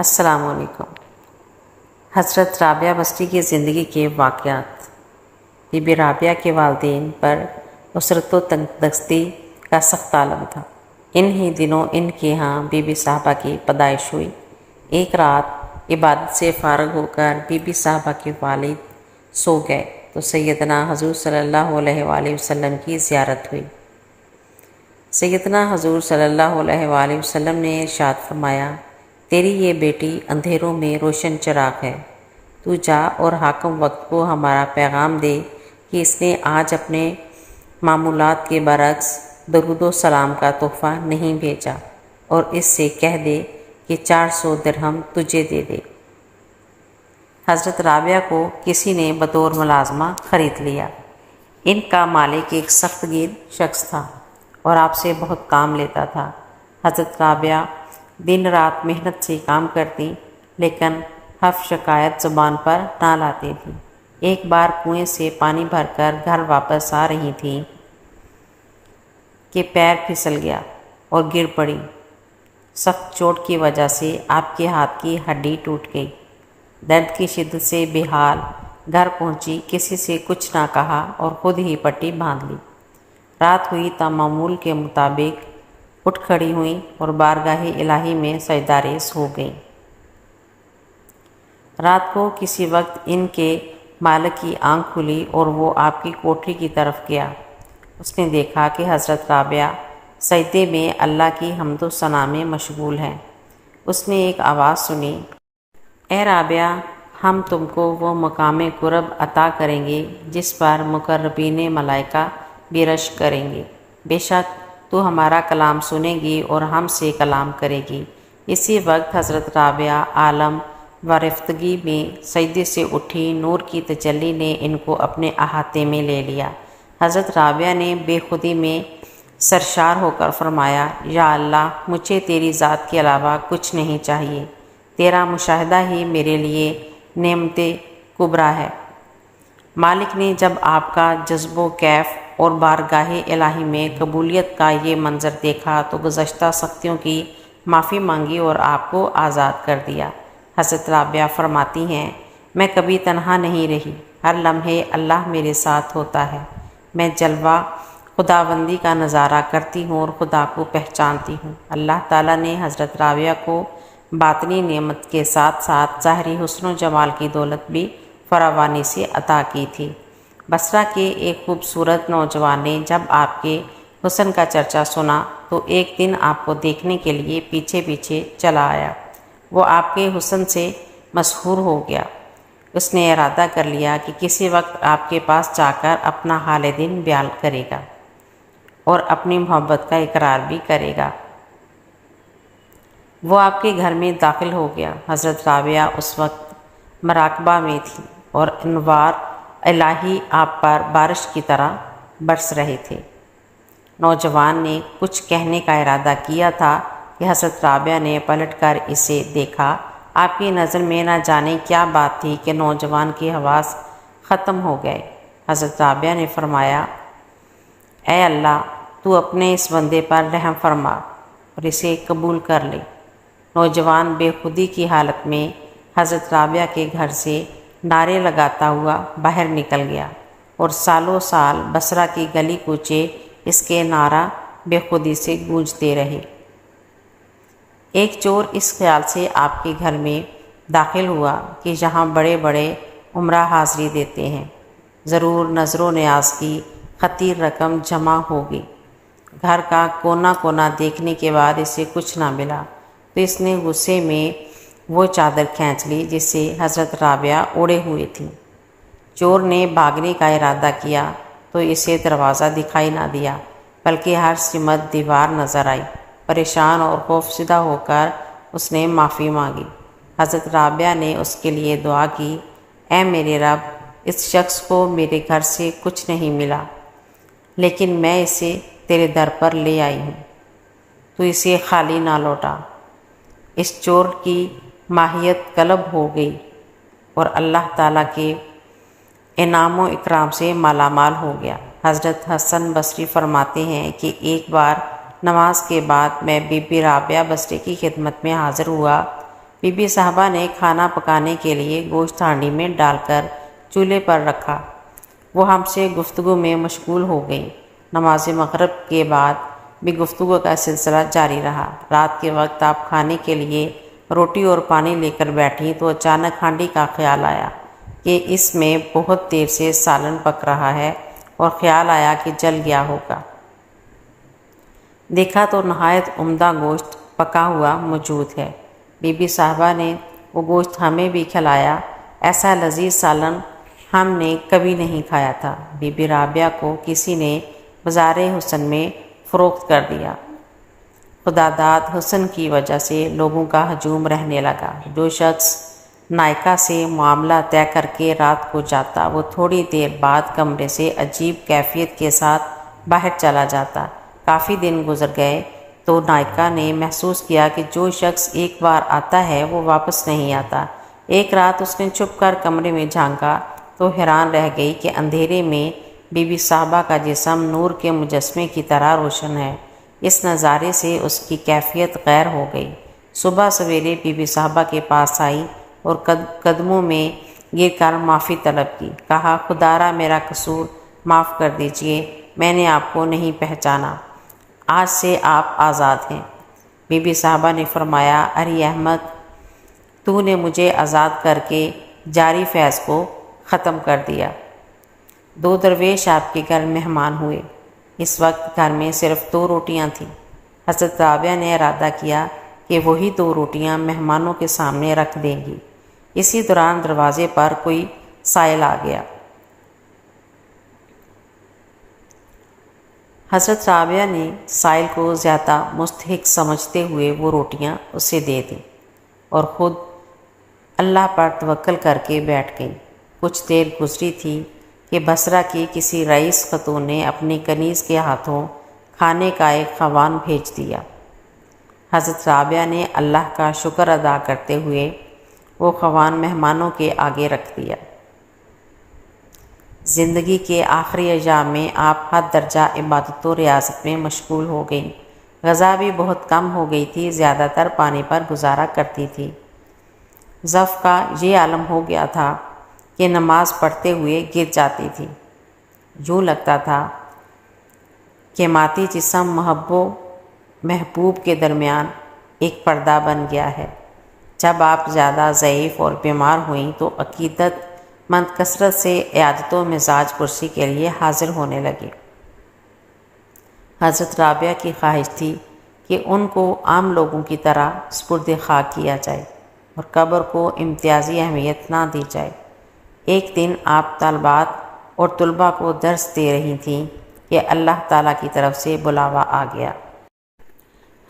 السلام علیکم۔ حضرت رابعہ بستی کی زندگی کے واقعات۔ بی بی رابعہ کے والدین پر اسرت و تنگدستی کا سخت عالم تھا۔ ان ہی دنوں ان کے ہاں بی بی صاحبہ کی پیدائش ہوئی۔ ایک رات عبادت سے فارغ ہو کر بی بی صاحبہ کے والد سو گئے تو سیدنا حضور صلی اللہ علیہ وآلہ وسلم کی زیارت ہوئی۔ سیدنا حضور صلی اللہ علیہ وآلہ وسلم نے ارشاد فرمایا، تیری یہ بیٹی اندھیروں میں روشن چراغ ہے، تو جا اور حاکم وقت کو ہمارا پیغام دے کہ اس نے آج اپنے معمولات کے برعکس درود و سلام کا تحفہ نہیں بھیجا، اور اس سے کہہ دے کہ 400 درہم تجھے دے دے۔ حضرت رابعہ کو کسی نے بطور ملازمہ خرید لیا۔ ان کا مالک ایک سخت گیر شخص تھا اور آپ سے بہت کام لیتا تھا۔ حضرت رابعہ دن رات محنت سے کام کرتی لیکن حرف شکایت زبان پر نہ لاتی تھی۔ ایک بار کنویں سے پانی بھر کر گھر واپس آ رہی تھی کہ پیر پھسل گیا اور گر پڑی۔ سخت چوٹ کی وجہ سے آپ کے ہاتھ کی ہڈی ٹوٹ گئی۔ درد کی شدت سے بے حال گھر پہنچی، کسی سے کچھ نہ کہا اور خود ہی پٹی باندھ لی۔ رات ہوئی تا معمول کے مطابق اٹھ کھڑی ہوئیں اور بارگاہ الہی میں سجدہ ریز ہو گئیں۔ رات کو کسی وقت ان کے مالک کی آنکھ کھلی اور وہ آپ کی کوٹری کی طرف گیا۔ اس نے دیکھا کہ حضرت رابعہ سجدے میں اللہ کی حمد و ثنا میں مشغول ہیں۔ اس نے ایک آواز سنی، اے رابعہ، ہم تم کو وہ مقام قرب عطا کریں گے جس پر مقربین ملائکہ بھی رشک کریں گے۔ بے شک تو ہمارا کلام سنے گی اور ہم سے کلام کرے گی۔ اسی وقت حضرت رابعہ عالم و رفتگی میں سجدے سے اٹھی، نور کی تجلی نے ان کو اپنے احاطے میں لے لیا۔ حضرت رابعہ نے بے خودی میں سرشار ہو کر فرمایا، یا اللہ، مجھے تیری ذات کے علاوہ کچھ نہیں چاہیے، تیرا مشاہدہ ہی میرے لیے نعمت کبریٰ ہے۔ مالک نے جب آپ کا جذب و کیف اور بارگاہ الہی میں قبولیت کا یہ منظر دیکھا تو گزشتہ سختیوں کی معافی مانگی اور آپ کو آزاد کر دیا۔ حضرت رابعہ فرماتی ہیں، میں کبھی تنہا نہیں رہی، ہر لمحے اللہ میرے ساتھ ہوتا ہے۔ میں جلوہ خداوندی کا نظارہ کرتی ہوں اور خدا کو پہچانتی ہوں۔ اللہ تعالیٰ نے حضرت رابعہ کو باطنی نعمت کے ساتھ ساتھ ظاہری حسن و جمال کی دولت بھی فراوانی سے عطا کی تھی۔ بصرہ کے ایک خوبصورت نوجوان نے جب آپ کے حسن کا چرچا سنا تو ایک دن آپ کو دیکھنے کے لیے پیچھے پیچھے چلا آیا۔ وہ آپ کے حسن سے مسحور ہو گیا۔ اس نے ارادہ کر لیا کہ کسی وقت آپ کے پاس جا کر اپنا حال دل بیان کرے گا اور اپنی محبت کا اقرار بھی کرے گا۔ وہ آپ کے گھر میں داخل ہو گیا۔ حضرت رابعہ اس وقت مراقبہ میں تھی اور انوار الہی آپ پر بارش کی طرح برس رہے تھے۔ نوجوان نے کچھ کہنے کا ارادہ کیا تھا کہ حضرت رابعہ نے پلٹ کر اسے دیکھا۔ آپ کی نظر میں نہ جانے کیا بات تھی کہ نوجوان کے حواس ختم ہو گئے۔ حضرت رابعہ نے فرمایا، اے اللہ، تو اپنے اس بندے پر رحم فرما اور اسے قبول کر لے۔ نوجوان بے خودی کی حالت میں حضرت رابعہ کے گھر سے نعرے لگاتا ہوا باہر نکل گیا اور سالوں سال بصرہ کی گلی کوچے اس کے نعرہ بے خودی سے گونجتے رہے۔ ایک چور اس خیال سے آپ کے گھر میں داخل ہوا کہ جہاں بڑے بڑے عمرہ حاضری دیتے ہیں، ضرور نظر و نیاز کی خطیر رقم جمع ہوگی۔ گھر کا کونا کونا دیکھنے کے بعد اسے کچھ نہ ملا تو اس نے غصے میں وہ چادر کھینچ لی جس سے حضرت رابعہ اوڑے ہوئے تھیں۔ چور نے بھاگنے کا ارادہ کیا تو اسے دروازہ دکھائی نہ دیا بلکہ ہر سمت دیوار نظر آئی۔ پریشان اور خوفزدہ ہو کر اس نے معافی مانگی۔ حضرت رابعہ نے اس کے لیے دعا کی، اے میرے رب، اس شخص کو میرے گھر سے کچھ نہیں ملا لیکن میں اسے تیرے در پر لے آئی ہوں، تو اسے خالی نہ لوٹا۔ اس چور کی ماہیت قلب ہو گئی اور اللہ تعالیٰ کے انعام و اکرام سے مالا مال ہو گیا۔ حضرت حسن بصری فرماتے ہیں کہ ایک بار نماز کے بعد میں بی بی رابعہ بسری کی خدمت میں حاضر ہوا بی بی صاحبہ نے کھانا پکانے کے لیے گوشت ہانڈی میں ڈال کر چولہے پر رکھا۔ وہ ہم سے گفتگو میں مشغول ہو گئیں۔ نماز مغرب کے بعد بھی گفتگو کا سلسلہ جاری رہا۔ رات کے وقت آپ کھانے کے لیے روٹی اور پانی لے کر بیٹھیں تو اچانک ہانڈی کا خیال آیا کہ اس میں بہت دیر سے سالن پک رہا ہے اور خیال آیا کہ جل گیا ہوگا۔ دیکھا تو نہایت عمدہ گوشت پکا ہوا موجود ہے۔ بی بی صاحبہ نے وہ گوشت ہمیں بھی کھلایا۔ ایسا لذیذ سالن ہم نے کبھی نہیں کھایا تھا۔ بی بی رابعہ کو کسی نے بازار حسن میں فروخت کر دیا۔ خداداد حسن کی وجہ سے لوگوں کا ہجوم رہنے لگا۔ جو شخص نائکا سے معاملہ طے کر کے رات کو جاتا وہ تھوڑی دیر بعد کمرے سے عجیب کیفیت کے ساتھ باہر چلا جاتا۔ کافی دن گزر گئے تو نائکا نے محسوس کیا کہ جو شخص ایک بار آتا ہے وہ واپس نہیں آتا۔ ایک رات اس نے چھپ کر کمرے میں جھانکا تو حیران رہ گئی کہ اندھیرے میں بی بی صاحبہ کا جسم نور کے مجسمے کی طرح روشن ہے۔ اس نظارے سے اس کی کیفیت غیر ہو گئی۔ صبح سویرے بی بی صاحبہ کے پاس آئی اور قدموں میں گر کر معافی طلب کی۔ کہا، خدارا میرا قصور معاف کر دیجئے، میں نے آپ کو نہیں پہچانا۔ آج سے آپ آزاد ہیں۔ بی بی صاحبہ نے فرمایا، ارے احمد، تو نے مجھے آزاد کر کے جاری فیض کو ختم کر دیا۔ 2 درویش آپ کے گھر مہمان ہوئے۔ اس وقت گھر میں صرف 2 روٹیاں تھیں۔ حضرت رابعہ نے ارادہ کیا کہ وہی 2 روٹیاں مہمانوں کے سامنے رکھ دیں گی۔ اسی دوران دروازے پر کوئی سائل آ گیا۔ حضرت رابعہ نے سائل کو زیادہ مستحق سمجھتے ہوئے وہ روٹیاں اسے دے دیں اور خود اللہ پر توکل کر کے بیٹھ گئیں۔ کچھ دیر گزری تھی کہ بصرہ کی کسی رئیس خاتون نے اپنی کنیز کے ہاتھوں کھانے کا ایک خوان بھیج دیا۔ حضرت رابعہ نے اللہ کا شکر ادا کرتے ہوئے وہ خوان مہمانوں کے آگے رکھ دیا۔ زندگی کے آخری ایام میں آپ حد درجہ عبادت و ریاضت میں مشغول ہو گئیں۔ غذا بھی بہت کم ہو گئی تھی، زیادہ تر پانی پر گزارا کرتی تھی۔ ضعف کا یہ عالم ہو گیا تھا کہ نماز پڑھتے ہوئے گر جاتی تھی۔ یوں لگتا تھا کہ ماتی جسم محبوب کے درمیان ایک پردہ بن گیا ہے۔ جب آپ زیادہ ضعیف اور بیمار ہوئیں تو عقیدت مند کثرت سے عیادت و مزاج پرسی کے لیے حاضر ہونے لگے۔ حضرت رابعہ کی خواہش تھی کہ ان کو عام لوگوں کی طرح سپرد خاک کیا جائے اور قبر کو امتیازی اہمیت نہ دی جائے۔ ایک دن آپ طالبات اور طلباء کو درس دے رہی تھیں کہ اللہ تعالیٰ کی طرف سے بلاوا آ گیا۔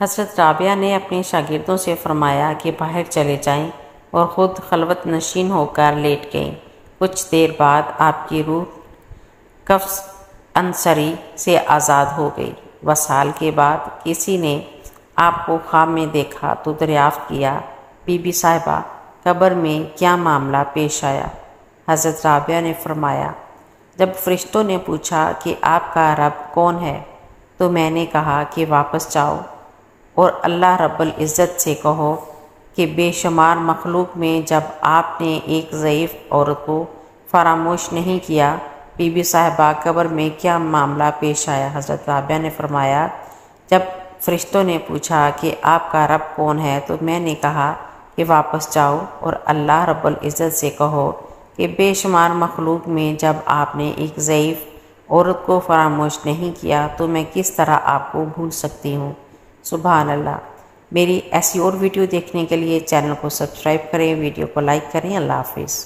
حضرت رابعہ نے اپنے شاگردوں سے فرمایا کہ باہر چلے جائیں اور خود خلوت نشین ہو کر لیٹ گئیں۔ کچھ دیر بعد آپ کی روح قفس انصری سے آزاد ہو گئی۔ وصال کے بعد کسی نے آپ کو خواب میں دیکھا تو دریافت کیا، بی بی صاحبہ، قبر میں کیا معاملہ پیش آیا؟ حضرت رابعہ نے فرمایا، جب فرشتوں نے پوچھا کہ آپ کا رب کون ہے تو میں نے کہا کہ واپس جاؤ اور اللہ رب العزت سے کہو کہ بے شمار مخلوق میں جب آپ نے ایک ضعیف عورت کو فراموش نہیں کیا، بی بی صاحبہ قبر میں کیا معاملہ پیش آیا؟ حضرت رابعہ نے فرمایا، جب فرشتوں نے پوچھا کہ آپ کا رب کون ہے تو میں نے کہا کہ واپس جاؤ اور اللہ رب العزت سے کہو کہ بے شمار مخلوق میں جب آپ نے ایک ضعیف عورت کو فراموش نہیں کیا تو میں کس طرح آپ کو بھول سکتی ہوں؟ سبحان اللہ۔ میری ایسی اور ویڈیو دیکھنے کے لیے چینل کو سبسکرائب کریں، ویڈیو کو لائک کریں۔ اللہ حافظ۔